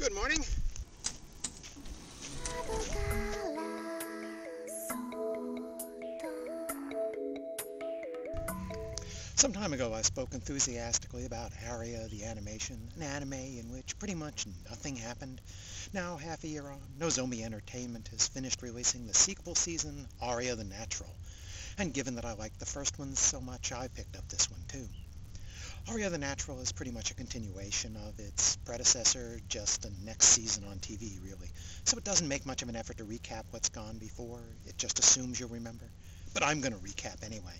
Good morning. Some time ago I spoke enthusiastically about Aria the animation, an anime in which pretty much nothing happened. Now, half a year on, Nozomi Entertainment has finished releasing the sequel season, Aria the Natural. And given that I liked the first one so much, I picked up this one too. Aria the Natural is pretty much a continuation of its predecessor, just the next season on TV, really. So it doesn't make much of an effort to recap what's gone before, it just assumes you'll remember. But I'm going to recap anyway.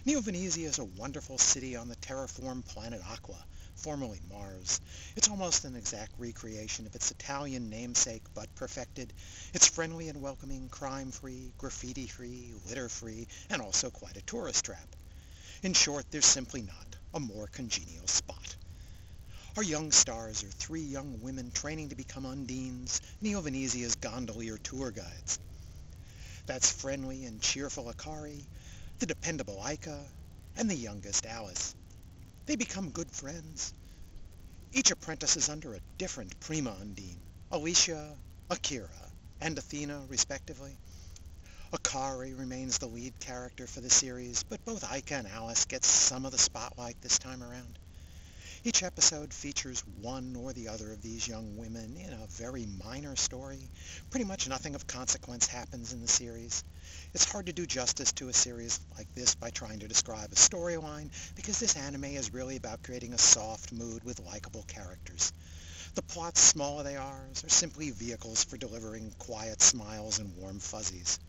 Neo Venezia is a wonderful city on the terraformed planet Aqua, formerly Mars. It's almost an exact recreation of its Italian namesake, but perfected. It's friendly and welcoming, crime-free, graffiti-free, litter-free, and also quite a tourist trap. In short, there's simply not a more congenial spot. Our young stars are three young women training to become Undines, Neo Venezia's gondolier tour guides. That's friendly and cheerful Akari, the dependable Aika, and the youngest Alice. They become good friends. Each apprentice is under a different prima Undine, Alicia, Akira, and Athena, respectively. Akari remains the lead character for the series, but both Aika and Alice get some of the spotlight this time around. Each episode features one or the other of these young women in a very minor story. Pretty much nothing of consequence happens in the series. It's hard to do justice to a series like this by trying to describe a storyline, because this anime is really about creating a soft mood with likable characters. The plots, small they are simply vehicles for delivering quiet smiles and warm fuzzies.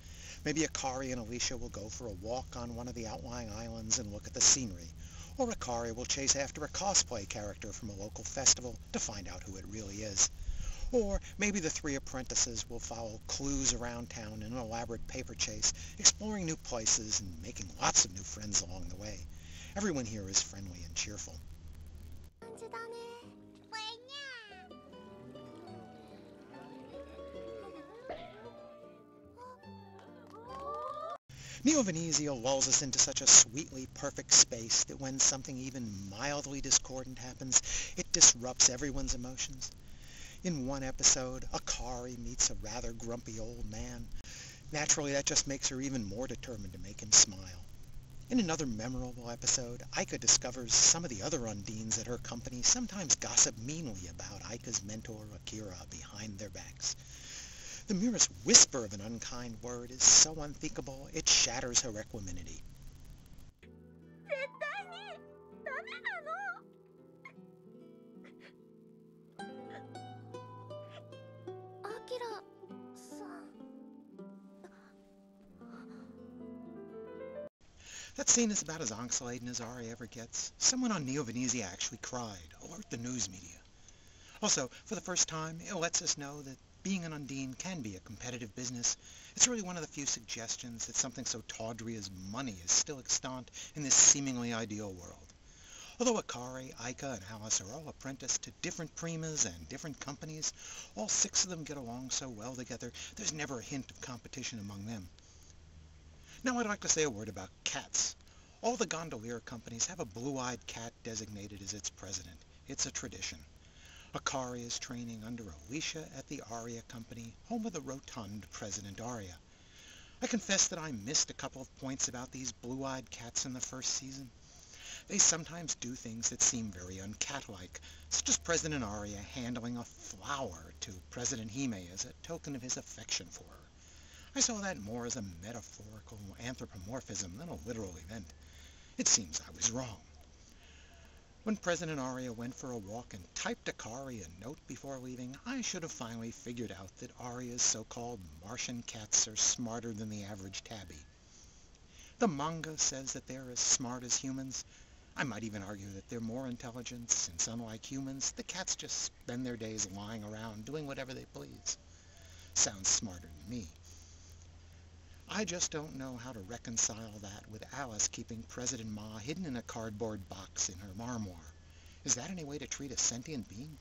Maybe Akari and Alicia will go for a walk on one of the outlying islands and look at the scenery. Or Akari will chase after a cosplay character from a local festival to find out who it really is. Or maybe the three apprentices will follow clues around town in an elaborate paper chase, exploring new places and making lots of new friends along the way. Everyone here is friendly and cheerful. Neo Venezia lulls us into such a sweetly perfect space that when something even mildly discordant happens, it disrupts everyone's emotions. In one episode, Akari meets a rather grumpy old man. Naturally, that just makes her even more determined to make him smile. In another memorable episode, Aika discovers some of the other Undines at her company sometimes gossip meanly about Aika's mentor, Akira, behind their backs. The merest whisper of an unkind word is so unthinkable, it shatters her equanimity. That scene is about as angst-laden as Ari ever gets. Someone on Neo Venezia actually cried. Alert the news media. Also, for the first time, it lets us know that being an Undine can be a competitive business. It's really one of the few suggestions that something so tawdry as money is still extant in this seemingly ideal world. Although Akari, Aika, and Alice are all apprenticed to different primas and different companies, all six of them get along so well together, there's never a hint of competition among them. Now I'd like to say a word about cats. All the gondolier companies have a blue-eyed cat designated as its president. It's a tradition. Akari is training under Alicia at the Aria Company, home of the rotund President Aria. I confess that I missed a couple of points about these blue-eyed cats in the first season. They sometimes do things that seem very uncat-like, such as President Aria handling a flower to President Hime as a token of his affection for her. I saw that more as a metaphorical anthropomorphism than a literal event. It seems I was wrong. When President Aria went for a walk and typed Akari a note before leaving, I should have finally figured out that Aria's so-called Martian cats are smarter than the average tabby. The manga says that they're as smart as humans. I might even argue that they're more intelligent, since unlike humans, the cats just spend their days lying around doing whatever they please. Sounds smarter than me. I just don't know how to reconcile that with Alice keeping President Ma hidden in a cardboard box in her armoire. Is that any way to treat a sentient being?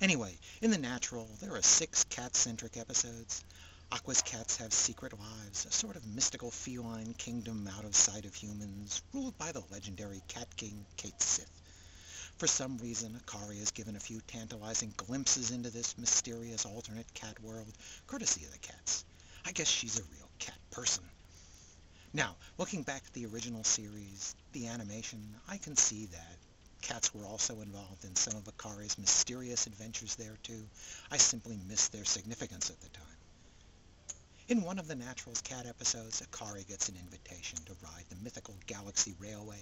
Anyway, in The Natural, there are 6 cat-centric episodes. Aqua's cats have secret lives, a sort of mystical feline kingdom out of sight of humans, ruled by the legendary cat king, Kate Sith. For some reason, Akari is given a few tantalizing glimpses into this mysterious alternate cat world, courtesy of the cats. I guess she's a real cat person. Now, looking back at the original series, the animation, I can see that cats were also involved in some of Akari's mysterious adventures there too. I simply missed their significance at the time. In one of the Natural's cat episodes, Akari gets an invitation to ride the mythical Galaxy Railway.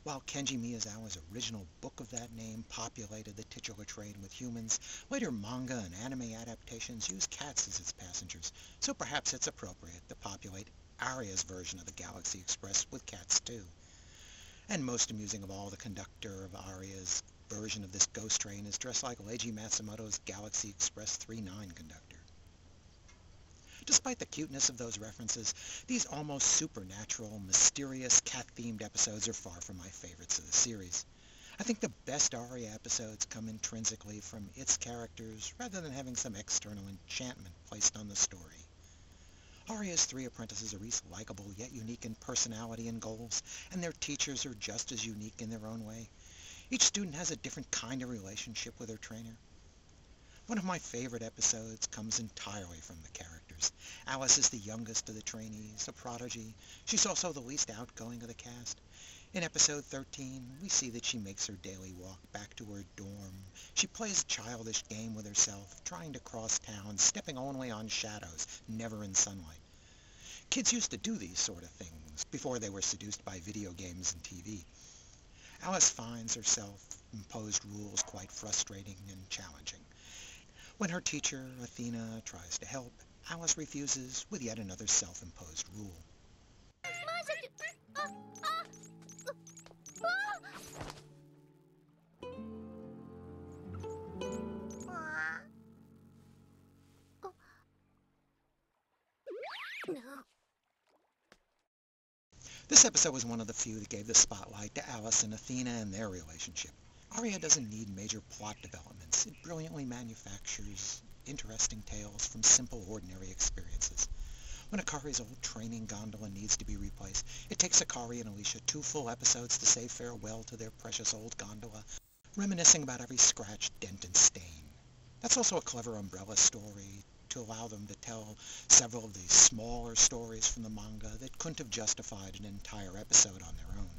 While Kenji Miyazawa's original book of that name populated the titular train with humans, later manga and anime adaptations use cats as its passengers, so perhaps it's appropriate to populate Aria's version of the Galaxy Express with cats too. And most amusing of all, the conductor of Aria's version of this ghost train is dressed like Leiji Matsumoto's Galaxy Express 39 conductor. Despite the cuteness of those references, these almost supernatural, mysterious, cat-themed episodes are far from my favorites of the series. I think the best Aria episodes come intrinsically from its characters, rather than having some external enchantment placed on the story. Aria's three apprentices are each likable yet unique in personality and goals, and their teachers are just as unique in their own way. Each student has a different kind of relationship with their trainer. One of my favorite episodes comes entirely from the characters. Alice is the youngest of the trainees, a prodigy. She's also the least outgoing of the cast. In episode 13, we see that she makes her daily walk back to her dorm. She plays a childish game with herself, trying to cross town, stepping only on shadows, never in sunlight. Kids used to do these sort of things before they were seduced by video games and TV. Alice finds her self-imposed rules quite frustrating and challenging. When her teacher, Athena, tries to help, Alice refuses with yet another self-imposed rule. This episode was one of the few that gave the spotlight to Alice and Athena and their relationship. Aria doesn't need major plot developments. It brilliantly manufactures interesting tales from simple, ordinary experiences. When Akari's old training gondola needs to be replaced, it takes Akari and Alicia 2 full episodes to say farewell to their precious old gondola, reminiscing about every scratch, dent, and stain. That's also a clever umbrella story to allow them to tell several of the smaller stories from the manga that couldn't have justified an entire episode on their own.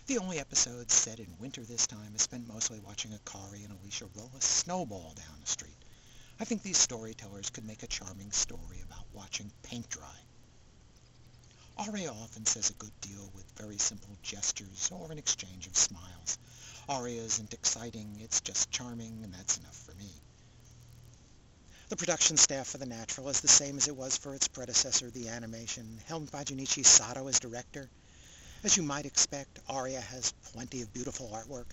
The only episode set in winter this time is spent mostly watching Akari and Alicia roll a snowball down the street. I think these storytellers could make a charming story about watching paint dry. Aria often says a good deal with very simple gestures or an exchange of smiles. Aria isn't exciting, it's just charming, and that's enough for me. The production staff for The Natural is the same as it was for its predecessor, the animation, helmed by Junichi Sato as director. As you might expect, Aria has plenty of beautiful artwork.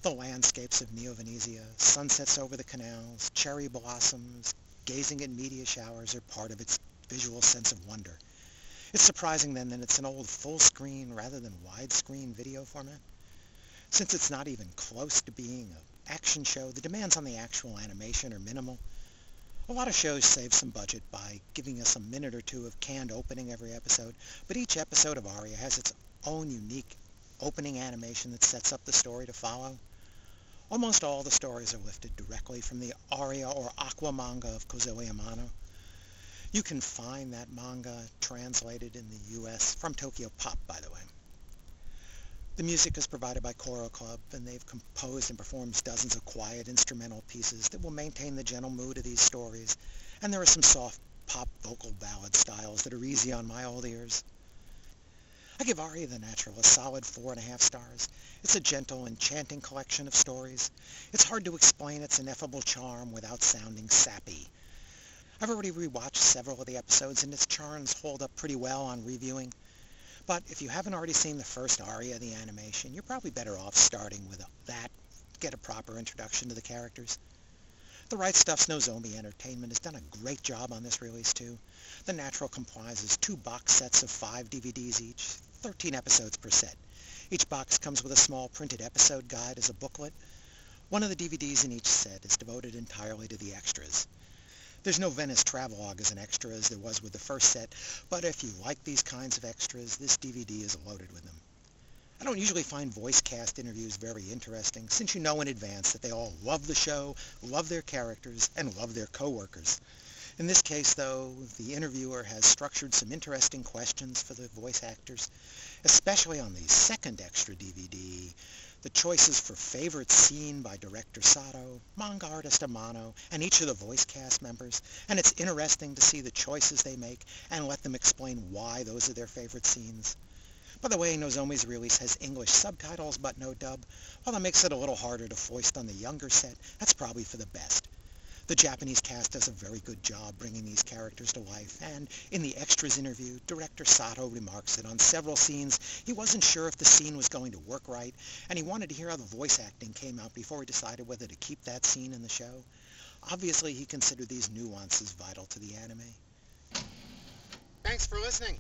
The landscapes of Neo-Venezia, sunsets over the canals, cherry blossoms, gazing at meteor showers are part of its visual sense of wonder. It's surprising then that it's an old full-screen rather than widescreen video format. Since it's not even close to being an action show, the demands on the actual animation are minimal. A lot of shows save some budget by giving us a minute or two of canned opening every episode, but each episode of Aria has its own unique opening animation that sets up the story to follow. Almost all the stories are lifted directly from the Aria or Aqua manga of Kozoe Amano. You can find that manga translated in the US from Tokyo Pop, by the way. The music is provided by Koro Club, and they've composed and performed dozens of quiet instrumental pieces that will maintain the gentle mood of these stories, and there are some soft pop vocal ballad styles that are easy on my old ears. I give Aria the Natural a solid 4.5 stars. It's a gentle, enchanting collection of stories. It's hard to explain its ineffable charm without sounding sappy. I've already rewatched several of the episodes, and its charms hold up pretty well on reviewing. But if you haven't already seen the first Aria, the animation, you're probably better off starting with that to get a proper introduction to the characters. The Right Stuff's Nozomi Entertainment has done a great job on this release too. The Natural comprises 2 box sets of 5 DVDs each, 13 episodes per set. Each box comes with a small printed episode guide as a booklet. One of the DVDs in each set is devoted entirely to the extras. There's no Venice travelogue as an extra as there was with the first set, but if you like these kinds of extras, this DVD is loaded with them. I don't usually find voice cast interviews very interesting, since you know in advance that they all love the show, love their characters, and love their coworkers. In this case, though, the interviewer has structured some interesting questions for the voice actors, especially on the second extra DVD. The choices for favorite scene by director Sato, manga artist Amano, and each of the voice cast members, and it's interesting to see the choices they make and let them explain why those are their favorite scenes. By the way, Nozomi's release has English subtitles but no dub. While that makes it a little harder to foist on the younger set, that's probably for the best. The Japanese cast does a very good job bringing these characters to life, and in the extras interview, director Sato remarks that on several scenes he wasn't sure if the scene was going to work right, and he wanted to hear how the voice acting came out before he decided whether to keep that scene in the show. Obviously, he considered these nuances vital to the anime. Thanks for listening.